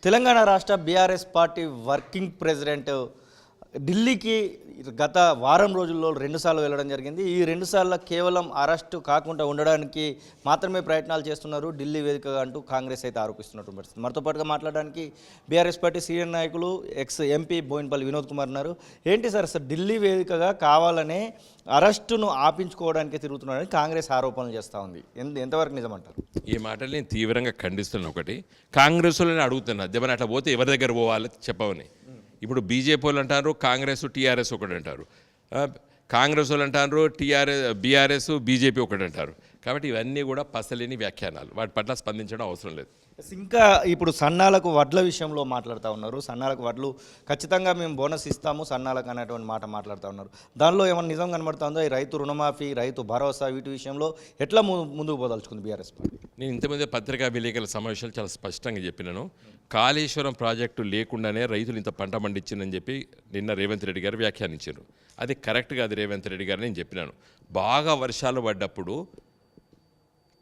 తెలంగాణ రాష్ట్ర BRS party working president ఢిల్లీకి గత వారం రోజుల్లో రెండుసార్లు వెళ్ళడం జరిగింది. ఈ రెండుసార్లు కేవలం అరెస్టు కాకుండా ఉండడానికి మాత్రమే ప్రయత్నాలు చేస్తున్నారు ఢిల్లీ వేదికగా అంటూ కాంగ్రెస్ అయితే ఆరోపిస్తున్నట్టు పరిస్థితి. మనతో పాటుగా మాట్లాడడానికి బీఆర్ఎస్ పార్టీ సీనియర్ నాయకులు ఎక్స్ ఎంపీ బోయినపల్లి వినోద్ కుమార్ ఉన్నారు. ఏంటి సార్ ఢిల్లీ వేదికగా కావాలనే అరెస్టును ఆపించుకోవడానికి తిరుగుతున్నారని కాంగ్రెస్ ఆరోపణలు చేస్తూ ఉంది. ఎంతవరకు నిజమంటారు? ఈ మాటలు నేను తీవ్రంగా ఖండిస్తున్నాను. ఒకటి కాంగ్రెస్ వాళ్ళని అడుగుతున్నా, దేవని అట్లా పోతే ఎవరి దగ్గర పోవాలి చెప్పవని. ఇప్పుడు బీజేపీ వాళ్ళు అంటారు కాంగ్రెస్ టీఆర్ఎస్ ఒకటి అంటారు, కాంగ్రెస్ వాళ్ళు అంటారు బీఆర్ఎస్ బీజేపీ ఒకటి అంటారు. కాబట్టి ఇవన్నీ కూడా పసలేని వ్యాఖ్యానాలు, వాటి పట్ల స్పందించడం అవసరం లేదు. ఇంకా ఇప్పుడు సన్నాలకు వడ్ల విషయంలో మాట్లాడుతూ ఉన్నారు. సన్నాలకు వడ్లు ఖచ్చితంగా మేము బోనస్ ఇస్తాము సన్నాలకు అనేటువంటి మాట మాట్లాడుతూ ఉన్నారు. దానిలో ఏమైనా నిజం కనబడుతుందో ఈ రైతు రుణమాఫీ, రైతు భరోసా వీటి విషయంలో ఎట్లా ముందుకు పోదలుచుకుంది బీఆర్ఎస్ పార్టీ? నేను ఇంతమంది పత్రికా విలేకరుల సమావేశాలు చాలా స్పష్టంగా చెప్పినాను. కాళేశ్వరం ప్రాజెక్టు లేకుండానే రైతులు ఇంత పంట పండించిందని చెప్పి నిన్న రేవంత్ రెడ్డి గారు వ్యాఖ్యానించారు. అది కరెక్ట్గా అది రేవంత్ రెడ్డి గారు నేను చెప్పినాను. బాగా వర్షాలు పడ్డప్పుడు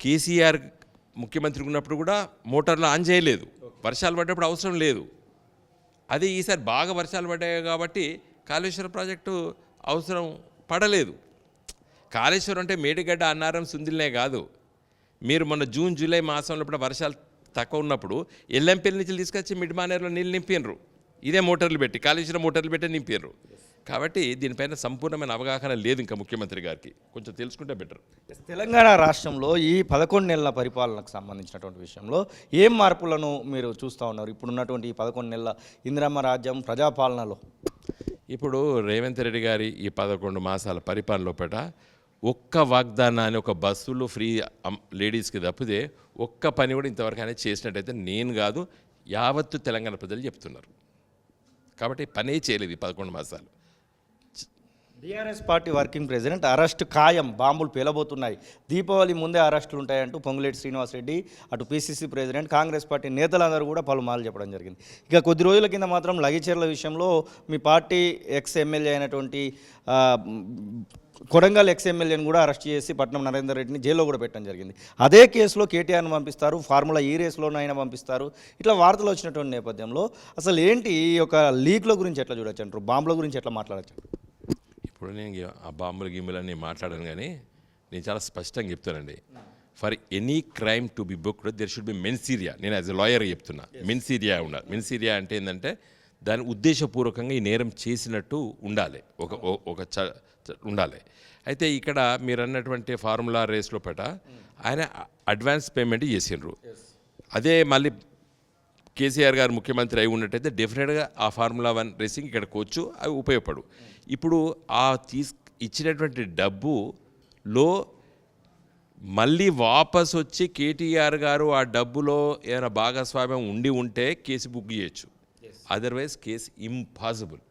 కేసీఆర్ ముఖ్యమంత్రి ఉన్నప్పుడు కూడా మోటార్లు ఆన్ చేయలేదు, వర్షాలు పడ్డప్పుడు అవసరం లేదు. అదే ఈసారి బాగా వర్షాలు పడ్డాయి కాబట్టి కాళేశ్వరం ప్రాజెక్టు అవసరం పడలేదు. కాళేశ్వరం అంటే మేడిగడ్డ, అన్నారం, సుందిల్నే కాదు. మీరు మొన్న జూన్ జూలై మాసంలో ఇప్పుడు వర్షాలు తక్కువ ఉన్నప్పుడు ఎల్లంపల్లి నుంచి తీసుకొచ్చి మిడ్ మానేరులో నీళ్ళు నింపినరు. ఇదే మోటార్లు పెట్టి, కాళేశ్వరం మోటార్లు పెట్టి నింపినరు. కాబట్టి దీనిపైన సంపూర్ణమైన అవగాహన లేదు ఇంకా ముఖ్యమంత్రి గారికి. కొంచెం తెలుసుకుంటే బెటర్. తెలంగాణ రాష్ట్రంలో ఈ 11 నెలల పరిపాలనకు సంబంధించినటువంటి విషయంలో ఏం మార్పులను మీరు చూస్తూ ఉన్నారు ఇప్పుడున్నటువంటి ఈ 11 నెలల ఇందిరమ్మ రాజ్యం ప్రజాపాలనలో? ఇప్పుడు రేవంత్ రెడ్డి గారి ఈ 11 మాసాల పరిపాలన లోపల ఒక్క వాగ్దానాన్ని, ఒక బస్సులు ఫ్రీ లేడీస్కి తప్పితే ఒక్క పని కూడా ఇంతవరకు అనేది చేసినట్టయితే నేను కాదు, యావత్తు తెలంగాణ ప్రజలు చెప్తున్నారు. కాబట్టి పనే చేయలేదు ఈ 11 మాసాలు. BRS party working president arrest ఖాయం, బాంబులు పేలబోతున్నాయి, దీపావళి ముందే అరెస్టులు ఉంటాయంటూ పొంగులేటి శ్రీనివాసరెడ్డి, అటు పీసీసీ ప్రెసిడెంట్, కాంగ్రెస్ పార్టీ నేతలందరూ కూడా పలుమార్లు చెప్పడం జరిగింది. ఇక కొద్ది రోజుల కింద మాత్రం లగిచెర్ల విషయంలో మీ పార్టీ ఎక్స్ ఎమ్మెల్యే అయినటువంటి కొడంగల్ ఎక్స్ ఎమ్మెల్యేని కూడా అరెస్ట్ చేసి పట్నం నరేందర్ రెడ్డిని జైల్లో కూడా పెట్టడం జరిగింది. అదే కేసులో కేటీఆర్ను పంపిస్తారు, ఫార్ములా ఈ రేస్లోనైనా పంపిస్తారు. ఇట్లా వార్తలు వచ్చినటువంటి నేపథ్యంలో అసలు ఏంటి ఈ యొక్క లీక్ల గురించి ఎట్లా చూడొచ్చు అంటారు, బాంబుల గురించి ఎట్లా మాట్లాడచ్చు? ఇప్పుడు నేను ఆ బాంబులు గిమ్ములన్నీ మాట్లాడాను, కానీ నేను చాలా స్పష్టంగా చెప్తానండి. For any crime to be booked there should be mens rea. నేను యాజ్ ఎ లాయర్ చెప్తున్నా, మెన్సీరియా ఉండాలి. మెన్సీరియా అంటే ఏంటంటే దాని ఉద్దేశపూర్వకంగా ఈ నేరం చేసినట్టు ఉండాలి, ఒక ఉండాలి. అయితే ఇక్కడ మీరు అన్నటువంటి ఫార్ములా రేస్లో పట ఆయన అడ్వాన్స్ పేమెంట్ చేసిండ్రు. అదే మళ్ళీ కేసీఆర్ గారు ముఖ్యమంత్రి అయి ఉన్నట్టయితే డెఫినెట్గా ఆ ఫార్ములా 1 రేసింగ్ ఇక్కడికి వచ్చు, అవి ఉపయోగపడు. ఇప్పుడు ఆ ఇచ్చినటువంటి డబ్బులో మళ్ళీ వాపస్ వచ్చి కేటీఆర్ గారు ఆ డబ్బులో ఏమైనా భాగస్వామ్యం ఉండి ఉంటే కేసు బుక్ చేయొచ్చు. Otherwise case impossible.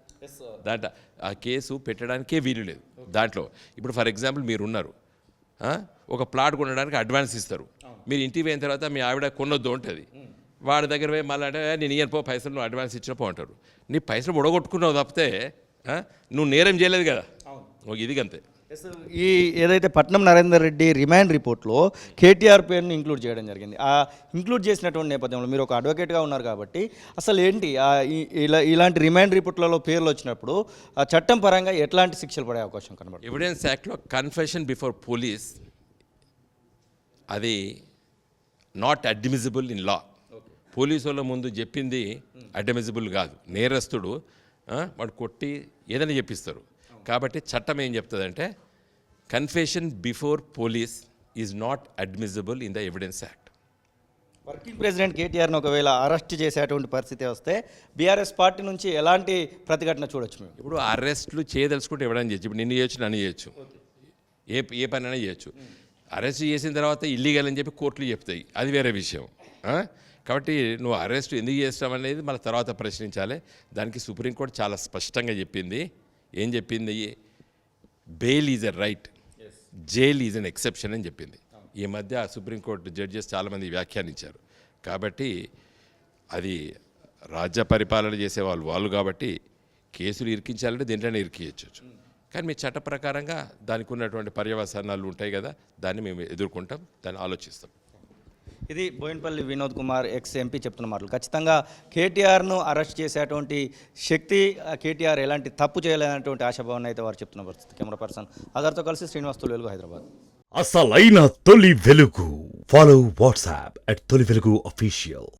దాంట్లో ఆ కేసు పెట్టడానికే వీలు లేదు. దాంట్లో ఇప్పుడు ఫర్ ఎగ్జాంపుల్ మీరు ఉన్నారు, ఒక ప్లాట్ కొనడానికి అడ్వాన్స్ ఇస్తారు. మీరు ఇంటికి పోయిన తర్వాత మీ ఆవిడ కొనొద్దు ఉంటుంది, వాడి దగ్గర పోయి మళ్ళీ అంటే నేను ఇయ్యను పో పైసలు, నువ్వు అడ్వాన్స్ ఇచ్చిన పో అంటారు. నీ పైసలు ఉడగొట్టుకున్నావు తప్పితే నువ్వు నేరం చేయలేదు కదా. ఇది అంతే. ఈ ఏదైతే పట్నం నరేందర్ రెడ్డి రిమాండ్ రిపోర్ట్లో కేటీఆర్ పేరును ఇంక్లూడ్ చేయడం జరిగింది. ఆ ఇంక్లూడ్ చేసినటువంటి నేపథ్యంలో మీరు ఒక అడ్వకేట్గా ఉన్నారు కాబట్టి అసలు ఏంటి ఇలాంటి రిమాండ్ రిపోర్ట్లలో పేర్లు వచ్చినప్పుడు చట్టం పరంగా ఎట్లాంటి శిక్షలు పడే అవకాశం కనబడుతుంది? ఎవిడెన్స్ యాక్ట్లో కన్ఫెషన్ బిఫోర్ పోలీస్ అది not admissible in law. Police వాళ్ళ ముందు చెప్పింది అడ్మిసిబుల్ కాదు. నేరస్తుడు వాడు కొట్టి ఏదైనా చెప్పిస్తారు. కాబట్టి చట్టం ఏం చెప్తుందంటే confession before police is not admissible in the evidence act. Working president కేటీఆర్ని ఒకవేళ అరెస్ట్ చేసేటువంటి పరిస్థితి వస్తే బీఆర్ఎస్ పార్టీ నుంచి ఎలాంటి ప్రతిఘటన చూడొచ్చు మేము? ఇప్పుడు అరెస్టులు చేయదలుచుకుంటే ఎవడని చేయొచ్చు. ఇప్పుడు నిన్ను చేయొచ్చు, నన్ను చేయొచ్చు, ఏ పని అయినా చేయొచ్చు. అరెస్ట్ చేసిన తర్వాత ఇల్లీగల్ అని చెప్పి కోర్టులు చెప్తాయి, అది వేరే విషయం. కాబట్టి నువ్వు అరెస్ట్ ఎందుకు చేస్తావు అనేది మళ్ళీ తర్వాత ప్రశ్నించాలి. దానికి సుప్రీంకోర్టు చాలా స్పష్టంగా చెప్పింది. ఏం చెప్పింది? Bail is a right, jail is an exception అని చెప్పింది. ఈ మధ్య సుప్రీంకోర్టు జడ్జెస్ చాలామంది వ్యాఖ్యానించారు. కాబట్టి అది రాజ్య పరిపాలన చేసేవాళ్ళు కాబట్టి కేసులు ఇరికించాలంటే దేంట్లోనే ఇరికించవచ్చు. కానీ మీ చట్ట ప్రకారంగా దానికి ఉన్నటువంటి పర్యవసానాలు ఉంటాయి కదా, దాన్ని మేము ఎదుర్కొంటాం, దాన్ని ఆలోచిస్తాం. ఇది బోయినపల్లి వినోద్ కుమార్ ఎక్స్ ఎంపీ చెప్తున్న మాటలు. ఖచ్చితంగా కేటీఆర్ను అరెస్ట్ చేసేటువంటి శక్తి కేటీఆర్ ఎలాంటి తప్పు చేయలేనటువంటి ఆశాభావాన్ని అయితే వారు చెప్తున్న పరిస్థితి. కెమెరా పర్సన్ ఆధార్తో కలిసి శ్రీనివాస్ తొలి వెలుగు, హైదరాబాద్. అసలైన తొలి వెలుగు. ఫాలో వాట్సాప్ @తొలి వెలుగు అఫీషియల్.